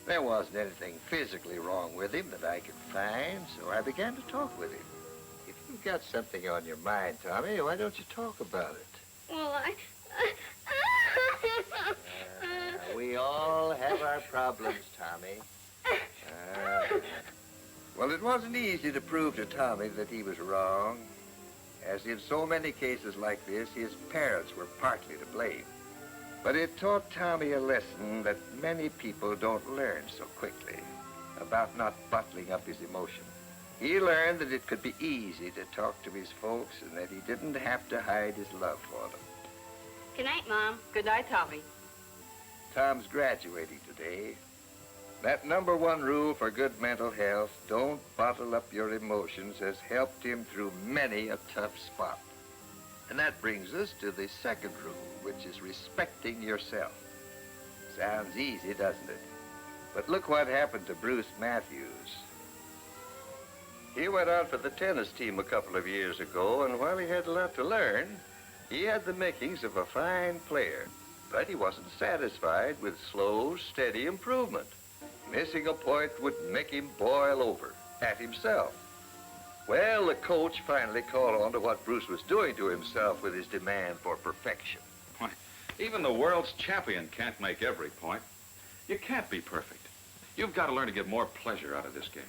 There wasn't anything physically wrong with him that I could find, so I began to talk with him. If you've got something on your mind, Tommy, why don't you talk about it? Well, We all have our problems, Tommy. Well, it wasn't easy to prove to Tommy that he was wrong. As in so many cases like this, his parents were partly to blame. But it taught Tommy a lesson that many people don't learn so quickly, about not bottling up his emotion. He learned that it could be easy to talk to his folks and that he didn't have to hide his love for them. Good night, Mom. Good night, Tommy. Tom's graduating today. That #1 rule for good mental health, don't bottle up your emotions, has helped him through many a tough spot. And that brings us to the second rule, which is respecting yourself. Sounds easy, doesn't it? But look what happened to Bruce Matthews. He went out for the tennis team a couple of years ago, and while he had a lot to learn, he had the makings of a fine player. But he wasn't satisfied with slow, steady improvement. Missing a point would make him boil over at himself. Well, the coach finally caught on to what Bruce was doing to himself with his demand for perfection. Why, even the world's champion can't make every point. You can't be perfect. You've got to learn to get more pleasure out of this game.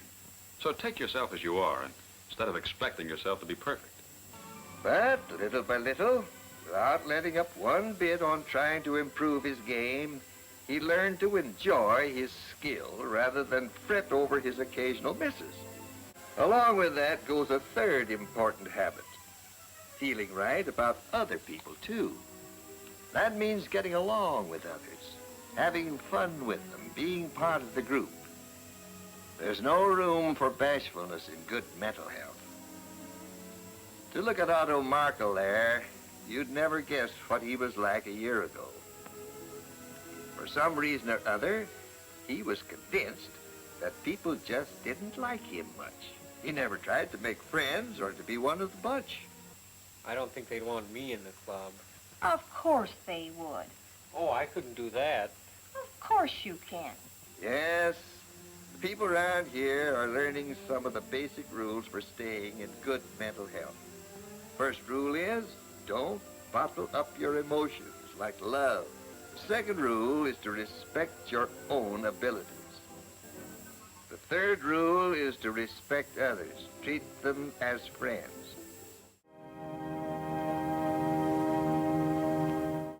So take yourself as you are, instead of expecting yourself to be perfect. But little by little, without letting up one bit on trying to improve his game, he learned to enjoy his skill rather than fret over his occasional misses. Along with that goes a third important habit, feeling right about other people, too. That means getting along with others, having fun with them, being part of the group. There's no room for bashfulness in good mental health. To look at Otto Markel there, you'd never guess what he was like a year ago. For some reason or other, he was convinced that people just didn't like him much. He never tried to make friends or to be one of the bunch. I don't think they'd want me in the club. Of course they would. Oh, I couldn't do that. Of course you can. Yes, the people around here are learning some of the basic rules for staying in good mental health. First rule is, don't bottle up your emotions like love. The second rule is to respect your own abilities. The third rule is to respect others. Treat them as friends.